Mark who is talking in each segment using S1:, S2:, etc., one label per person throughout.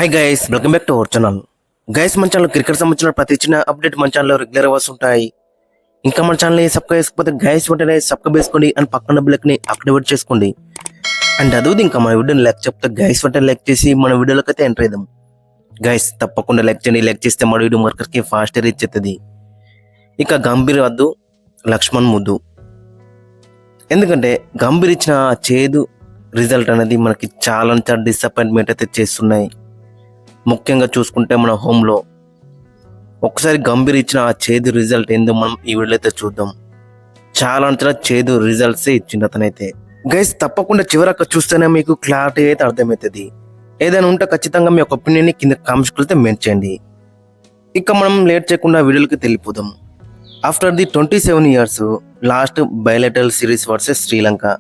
S1: Hi guys, welcome back to our channel. Guys, మన channel cricket సంబంధించిన ప్రతి చిన్న అప్డేట్ మన ఛానల్లో రెగ్యులర్ వస్తుంటాయి. ఇంకా మన ఛానల్ని సబ్స్క్రైబ్ చేసుకోకపోతే గైస్ వెంటనే సబ్స్క్రైబ్ చేసుకోండి అండ్ పక్కన బెల్ని యాక్టివేట్ చేసుకోండి. అండ్ అదే ఇంకా మన వీడియోని లైక్ చెప్తే గైస్ వెంటనే లైక్ చేసి మన వీడియోలోకి అయితే ఎంటర్ అయిదాం. గైస్ తప్పకుండా లైక్ చేయండి. లైక్ చేస్తే మన వీడియో మార్కర్కి ఫాస్ట్ రీచ్ అవుతుంది. ఇక గంభీర్ వద్దు, లక్ష్మణ్ ముద్దు. ఎందుకంటే గంభీర్ ఇచ్చిన చేదు రిజల్ట్ అనేది మనకి చాలా డిసప్పాయింట్మెంట్ అయితే చేస్తున్నాయి. ముఖ్యంగా చూసుకుంటే మన హోమ్లో ఒకసారి గంభీర్ ఇచ్చిన ఆ చేదు రిజల్ట్ ఏందో మనం ఈ వీడియోలో అయితే చూద్దాం. చాలా చేదు రిజల్ట్సే ఇచ్చింది అతనైతే. గైస్ తప్పకుండా చివరకు చూస్తేనే మీకు క్లారిటీ అయితే అర్థమవుతుంది. ఏదైనా ఉంటే ఖచ్చితంగా మీ యొక్క ఒపీనియన్ని కింద కామెంట్స్ అయితే మెంట్ చేయండి. ఇక మనం లేట్ చేయకుండా వీడియోలకి వెళ్ళిపోదాం. After the 27 years last bilateral series versus Sri Lanka,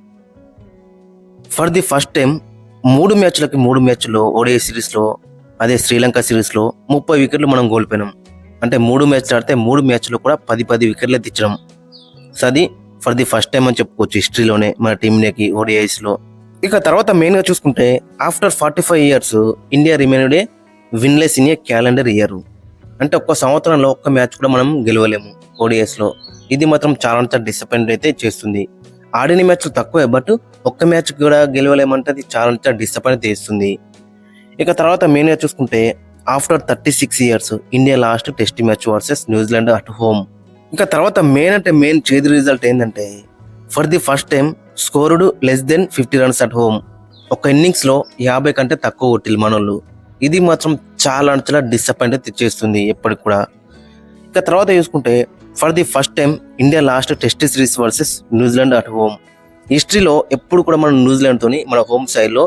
S1: for the first time 3 మ్యాచ్లో ఓడిఐ సిరీస్లో, అదే శ్రీలంక సిరీస్లో 30 వికెట్లు మనం కోల్పోయినాం. అంటే 3 మ్యాచ్లు ఆడితే 3 మ్యాచ్లో కూడా 10 వికెట్లే తెచ్చడం. సో అది ఫర్ ది ఫస్ట్ టైం అని చెప్పుకోవచ్చు హిస్టరీలోనే మన టీంకి ఓడిఐస్లో. ఇక తర్వాత మెయిన్గా చూసుకుంటే after 45 years India remained a winless in a calendar year. అంటే ఒక్క సంవత్సరంలో ఒక్క మ్యాచ్ కూడా మనం గెలవలేము ఓడిఐస్లో. ఇది మాత్రం చాలా డిసప్పాయింట్ అయితే చేస్తుంది. ఆడిన మ్యాచ్లు తక్కువే, బట్ ఒక్క మ్యాచ్ కూడా గెలవలేమంటే అది చాలా డిసప్పాయింట్ చేస్తుంది. ఇక తర్వాత మెయిన్గా చూసుకుంటే after 36 years India last test match versus New Zealand at home. ఇంకా తర్వాత మెయిన్ చేదు రిజల్ట్ ఏంటంటే for the first time scored less than 50 runs at home. ఒక ఇన్నింగ్స్లో 50 కంటే తక్కువ కొట్టిల్ మనోళ్ళు. ఇది మాత్రం చాలా డిసప్పాయింట్ చేస్తుంది ఎప్పటికి కూడా. ఇక తర్వాత చూసుకుంటే for the first time India last test series versus New Zealand at home. హిస్టరీలో ఎప్పుడు కూడా మనం న్యూజిలాండ్తోని మన హోమ్ సైడ్లో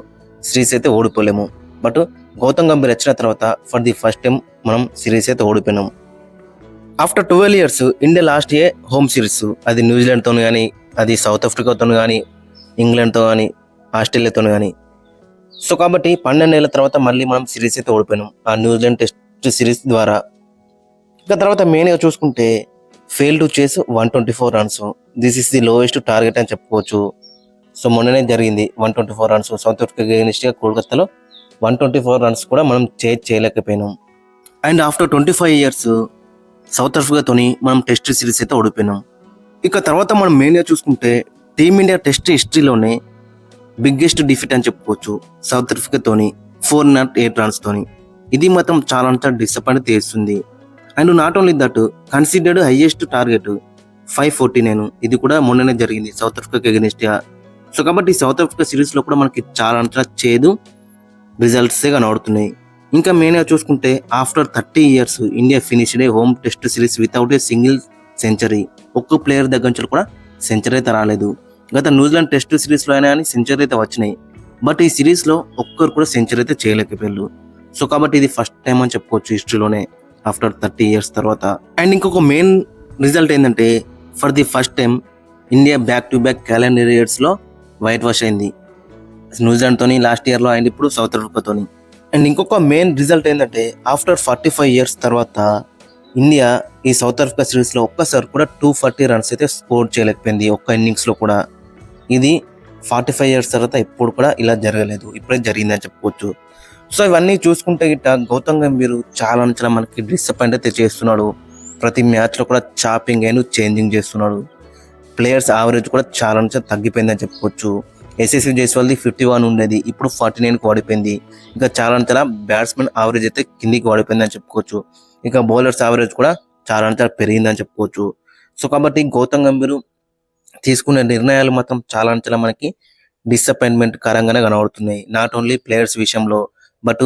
S1: సిరీస్ అయితే ఓడిపోలేము. బట్ గౌతమ్ గంభీర్ వచ్చిన తర్వాత ఫర్ ది ఫస్ట్ టైం మనం సిరీస్ అయితే ఓడిపోయినాం. ఆఫ్టర్ 12 years ఇండియా లాస్ట్ ఏ హోమ్ సిరీస్, అది న్యూజిలాండ్తో కానీ, అది సౌత్ ఆఫ్రికాతో కానీ, ఇంగ్లాండ్తో కానీ, ఆస్ట్రేలియాతో కానీ. సో కాబట్టి 12 ఏళ్ల తర్వాత మళ్ళీ మనం సిరీస్ అయితే ఓడిపోయినాం ఆ న్యూజిలాండ్ టెస్ట్ సిరీస్ ద్వారా. ఇక తర్వాత మెయిన్గా చూసుకుంటే ఫెయిల్ టు చేస్ 124 runs. This is the lowest target అని చెప్పుకోవచ్చు. సో మొన్ననే జరిగింది 124 runs సౌత్ ఆఫ్రికా అగైన్స్ట్గా కోల్కతాలో 124 runs కూడా మనం చేయలేకపోయినాం. అండ్ ఆఫ్టర్ 25 years సౌత్ ఆఫ్రికాతోని మనం టెస్ట్ సిరీస్ అయితే ఓడిపోయినాం. ఇక తర్వాత మనం మెయిన్గా చూసుకుంటే టీమిండియా టెస్ట్ హిస్టరీలోనే బిగ్గెస్ట్ డిఫీట్ అని చెప్పుకోవచ్చు సౌత్ ఆఫ్రికాతోని 408 runs తోని. ఇది మాత్రం చాలా డిసప్పాయింట్ చేస్తుంది. And not only that, considered highest target 549. ఇది కూడా మొన్ననే జరిగింది సౌత్ ఆఫ్రికాకి అగైన్స్ట్గా. సో కాబట్టి సౌత్ ఆఫ్రికా సిరీస్లో కూడా మనకి చాలా చేదు రిజల్ట్సే కనబడుతున్నాయి. ఇంకా మెయిన్గా చూసుకుంటే after 30 years India finished A home test series without a single century. ఒక్క ప్లేయర్ దగ్గర నుంచి కూడా సెంచరీ అయితే రాలేదు. గత న్యూజిలాండ్ టెస్ట్ సిరీస్లో అయినా కానీ సెంచరీ అయితే వచ్చినాయి, బట్ ఈ సిరీస్లో ఒక్కరు కూడా సెంచరీ అయితే చేయలేకపోయారు. సో కాబట్టి ఇది ఫస్ట్ టైం అని చెప్పుకోవచ్చు హిస్టరీలోనే ఆఫ్టర్ 30 years తర్వాత. అండ్ ఇంకొక మెయిన్ రిజల్ట్ ఏంటంటే for the first time India back to back calendar ఇయర్స్లో వైట్ వాష్ అయింది. న్యూజిలాండ్తోని లాస్ట్ ఇయర్లో అండ్ ఇప్పుడు సౌత్ ఆఫ్రికాతోని. అండ్ ఇంకొక మెయిన్ రిజల్ట్ ఏంటంటే ఆఫ్టర్ 45 years తర్వాత ఇండియా ఈ సౌత్ ఆఫ్రికా సిరీస్లో ఒక్కసారి కూడా 240 runs అయితే స్కోర్ చేయలేకపోయింది ఒక్క ఇన్నింగ్స్లో కూడా. ఇది 45 years తర్వాత ఎప్పుడు కూడా ఇలా జరగలేదు, ఇప్పుడే జరిగిందని చెప్పుకోవచ్చు. సో ఇవన్నీ చూసుకుంటే గిట్ట గౌతమ్ గంభీర్ చాలా మనకి డిసప్పాయింట్ అయితే చేస్తున్నాడు. ప్రతి మ్యాచ్లో కూడా చాపింగ్ అయిన చేంజింగ్ చేస్తున్నాడు. ప్లేయర్స్ యావరేజ్ కూడా చాలా తగ్గిపోయిందని చెప్పుకోవచ్చు. యశస్వి జైస్వాల్ది 51 ఉండేది, ఇప్పుడు 49కి వాడిపోయింది. ఇంకా చాలా బ్యాట్స్మెన్ యావరేజ్ అయితే కిందికి వాడిపోయిందని చెప్పుకోవచ్చు. ఇక బౌలర్స్ యావరేజ్ కూడా చాలా పెరిగిందని చెప్పుకోవచ్చు. సో కాబట్టి గౌతమ్ గంభీర్ తీసుకునే నిర్ణయాలు మాత్రం చాలా మనకి డిసప్పాయింట్మెంట్ కరంగానే కనబడుతున్నాయి. నాట్ ఓన్లీ ప్లేయర్స్ విషయంలో, బట్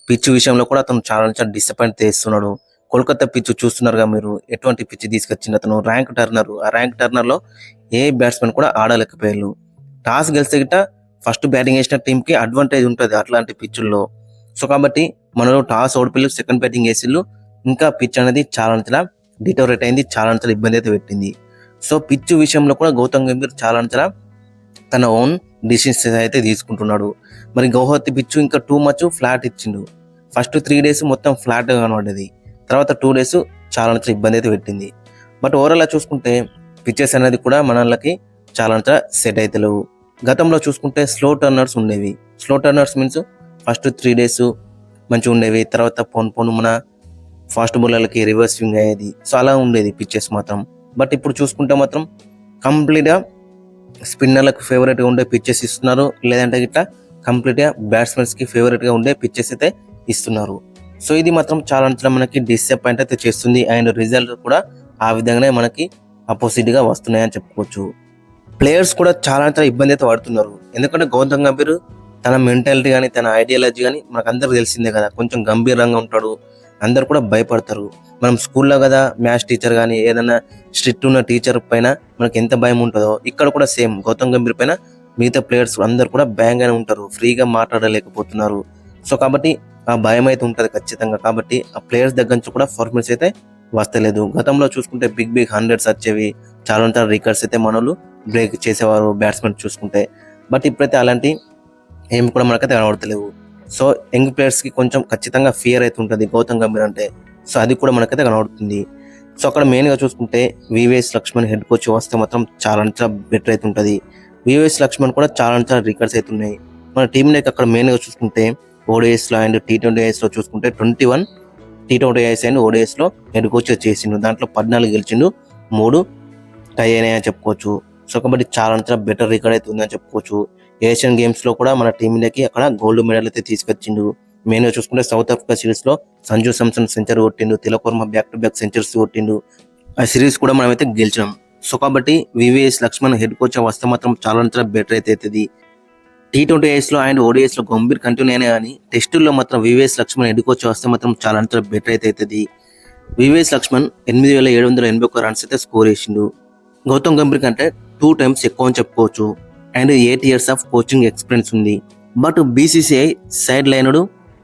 S1: పిచ్ విషయంలో కూడా అతను చాలా డిసప్పాయింట్ చేస్తున్నాడు. కోల్కతా పిచ్ చూస్తున్నారుగా మీరు, ఎటువంటి పిచ్ తీసుకొచ్చింది అతను. ర్యాంక్ టర్నర్, ఆ ర్యాంక్ టర్నర్లో ఏ బ్యాట్స్మెన్ కూడా ఆడలేకపోయారు. టాస్ గెలిస్తే గిట్ట ఫస్ట్ బ్యాటింగ్ వేసిన టీంకి అడ్వాంటేజ్ ఉంటుంది అట్లాంటి పిచ్చుల్లో. సో కాబట్టి మనలో టాస్ ఓడిపోయి సెకండ్ బ్యాటింగ్ వేసిళ్ళు. ఇంకా పిచ్ అనేది చాలా డిటోరేట్ అయింది, చాలా ఇబ్బంది అయితే పెట్టింది. సో పిచ్ విషయంలో కూడా గౌతమ్ గంభీర్ చాలా తన ఓన్ డిసిషన్స్ అయితే తీసుకుంటున్నాడు. మరి గౌహతి పిచ్ ఇంకా టూ మచ్ ఫ్లాట్ ఇచ్చిండు. ఫస్ట్ 3 days మొత్తం ఫ్లాట్ కనబడ్డది, తర్వాత 2 days చాలా ఇబ్బంది అయితే పెట్టింది. బట్ ఓవరాల్గా చూసుకుంటే పిచ్చెస్ అనేది కూడా మనకి చాలా సెట్ అయితే లేవు. గతంలో చూసుకుంటే స్లో టర్నర్స్ ఉండేవి. Slow turners means first 3 days మంచిగా ఉండేవి. తర్వాత పోను మన ఫాస్ట్ బౌలర్లకి రివర్స్ స్వింగ్ అయ్యేది. సో అలా ఉండేది పిచ్చెస్ మాత్రం. బట్ ఇప్పుడు చూసుకుంటే మాత్రం కంప్లీట్గా స్పిన్నర్లకు ఫేవరెట్గా ఉండే పిచ్చెస్ ఇస్తున్నారు. లేదంటే ఇట్లా కంప్లీట్గా బ్యాట్స్మెన్స్కి ఫేవరెట్గా ఉండే పిచ్చెస్ అయితే ఇస్తున్నారు. సో ఇది మాత్రం చాలా మనకి డిసప్పాయింట్ అయితే చేస్తుంది. అండ్ రిజల్ట్ కూడా ఆ విధంగానే మనకి అపోజిట్గా వస్తున్నాయని చెప్పుకోవచ్చు. ప్లేయర్స్ కూడా చాలా ఇబ్బంది అయితే పడుతున్నారు. ఎందుకంటే గౌతమ్ గంభీర్ తన మెంటాలిటీ కానీ తన ఐడియాలజీ కానీ మనకు అందరికి తెలిసిందే కదా. కొంచెం గంభీరంగా ఉంటాడు. అందరు కూడా భయపడతారు. మనం స్కూల్లో కదా మ్యాథ్స్ టీచర్ కానీ ఏదైనా స్ట్రిక్ట్ ఉన్న టీచర్ పైన మనకి ఎంత భయం ఉంటుందో ఇక్కడ కూడా సేమ్ గౌతమ్ గంభీర్ పైన మిగతా ప్లేయర్స్ అందరు కూడా భయంగానే ఉంటారు. ఫ్రీగా మాట్లాడలేకపోతున్నారు. సో కాబట్టి ఆ భయం అయితే ఉంటుంది ఖచ్చితంగా. కాబట్టి ఆ ప్లేయర్స్ దగ్గర నుంచి కూడా పర్ఫార్మెన్స్ అయితే వస్తలేదు. గతంలో చూసుకుంటే బిగ్ 100s వచ్చేవి. చాలా రికార్డ్స్ అయితే మనోళ్ళు బ్రేక్ చేసేవారు బ్యాట్స్మెన్ చూసుకుంటే. బట్ ఇప్పుడైతే అలాంటి ఏమి కూడా మనకైతే కనబడతలేవు. సో యంగ్ ప్లేయర్స్కి కొంచెం ఖచ్చితంగా ఫియర్ అయితే ఉంటుంది గౌతమ్ గంభీర్ అంటే. సో అది కూడా మనకైతే కనబడుతుంది. సో అక్కడ మెయిన్గా చూసుకుంటే వివిఎస్ లక్ష్మణ్ హెడ్ కోచ్ వస్తే మాత్రం చాలా బెటర్ అయితే ఉంటుంది. వివిఎస్ లక్ష్మణ్ కూడా చాలా రికార్డ్స్ అయితే ఉన్నాయి. మన టీంలోకి అక్కడ మెయిన్గా చూసుకుంటే ఓడిఐస్లో అండ్ T20Isలో చూసుకుంటే 21 T20Is అండ్ ఓడిఐస్లో హెడ్ కోచ్ చేసిండు. దాంట్లో 14 గెలిచిండు, 3 టై అయినాయని చెప్పుకోవచ్చు. సో కాబట్టి చాలా బెటర్ రికార్డ్ అయితే ఉందని చెప్పుకోవచ్చు. ఏషియన్ గేమ్స్లో కూడా మన టీంలోకి అక్కడ గోల్డ్ మెడల్ అయితే తీసుకొచ్చిండు. మెయిన్గా చూసుకుంటే సౌత్ ఆఫ్రికా సిరీస్లో సంజు శాంసన్ సెంచరీ కొట్టిండు, Tilak Varma back to back centuries కొట్టిండు. ఆ సిరీస్ కూడా మనమైతే గెలిచినాం. సో కాబట్టి వివిఎస్ లక్ష్మణ్ హెడ్ కోచ్ వస్తే మాత్రం చాలా బెటర్ అయితే అవుతుంది. T20Isలో అండ్ ఓడిఐస్లో గంభీర్ కంటిన్యూ అయినా కానీ టెస్టుల్లో మాత్రం వివిఎస్ లక్ష్మణ్ హెడ్ కోచ్ వస్తే మాత్రం చాలా బెటర్ అయితే అవుతుంది. వివిఎస్ లక్ష్మణ్ 8,781 రన్స్ అయితే స్కోర్ చేసిండు. గౌతమ్ గంభీర్ కంటే 2 times ఎక్కువ అని చెప్పుకోవచ్చు. And 8 years of coaching experience ఉంది. But BCCI sidelined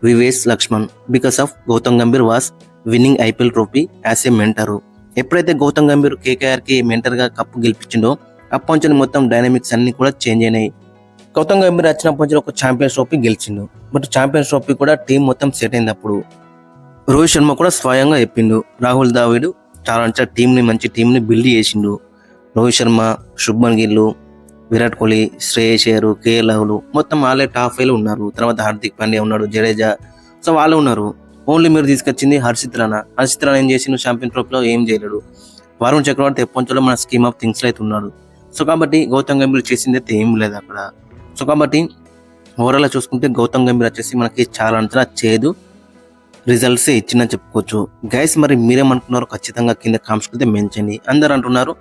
S1: VVS Laxman because of Gautam Gambhir was winning IPL trophy as a mentor. ఎప్పుడైతే గౌతమ్ గంభీర్ KKRకి మెంటర్గా కప్పు గెలిపించిండో అప్పటి నుంచి మొత్తం డైనామిక్స్ అన్ని కూడా చేంజ్ అయినాయి. గౌతమ్ గంభీర్ వచ్చినప్పటి నుంచి ఒక ఛాంపియన్స్ ట్రోఫీ గెలిచిండు. బట్ ఛాంపియన్స్ ట్రోఫీ కూడా టీం మొత్తం సెట్ అయింది. అప్పుడు రోహిత్ శర్మ కూడా స్వయంగా చెప్పిండు రాహుల్ ద్రావిడ్ చాలా టీంని మంచి టీంని బిల్డ్ చేసిండు. రోహిత్ శర్మ, శుభ్మన్ గిల్, విరాట్ కోహ్లీ, శ్రేయస్ అయ్యర్, KL రాహుల్ మొత్తం వాళ్ళే టాప్ 5 ఉన్నారు. తర్వాత హార్దిక్ పాండ్యా ఉన్నాడు, జడేజా. సో వాళ్ళు ఉన్నారు. ఓన్లీ మీరు తీసుకొచ్చింది హర్షిత్ రాణా ఏం చేసిండు ఛాంపియన్ ట్రోఫీలో? ఏం చేయలేడు. వరుణ్ చక్రవర్తి ఎప్పటిలో మన స్కీమ్ ఆఫ్ థింగ్స్లో అయితే ఉన్నాడు. సో కాబట్టి గౌతమ్ గంభీర్ చేసింది అయితే ఏం లేదు అక్కడ. సో కాబట్టి ఓవరాల్ చూసుకుంటే గౌతమ్ గంభీర్ వచ్చేసి మనకి చాలా చేదు రిజల్ట్స్ ఇచ్చిందని చెప్పుకోవచ్చు. గైస్ మరి మీరేమనుకున్నారు ఖచ్చితంగా కింద కామెంట్స్ అయితే మెన్షన్. అందరు అంటున్నారు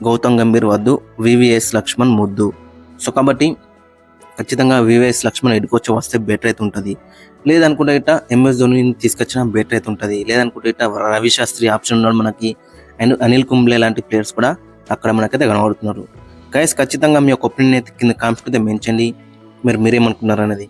S1: గౌతమ్ గంభీర్ వద్దు, వివిఎస్ లక్ష్మణ్ ముద్దు. సో కాబట్టి ఖచ్చితంగా వివిఎస్ లక్ష్మణ్ హెడ్ కోచ్ వస్తే బెటర్ అయితే ఉంటుంది. లేదనుకుంటే ఇట్లా MS ధోనిని తీసుకొచ్చినా బెటర్ అయితే ఉంటుంది. లేదనుకుంటే ఇట్లా రవి శాస్త్రి ఆప్షన్ ఉన్నాడు మనకి. అండ్ అనిల్ కుంబ్లే లాంటి ప్లేయర్స్ కూడా అక్కడ మనకైతే కనబడుతున్నారు. గైస్ ఖచ్చితంగా మీ యొక్క ఒపీనియన్ అయితే కింద కామెంట్స్ అయితే మెన్షన్. మీరేమనుకున్నారు అనేది.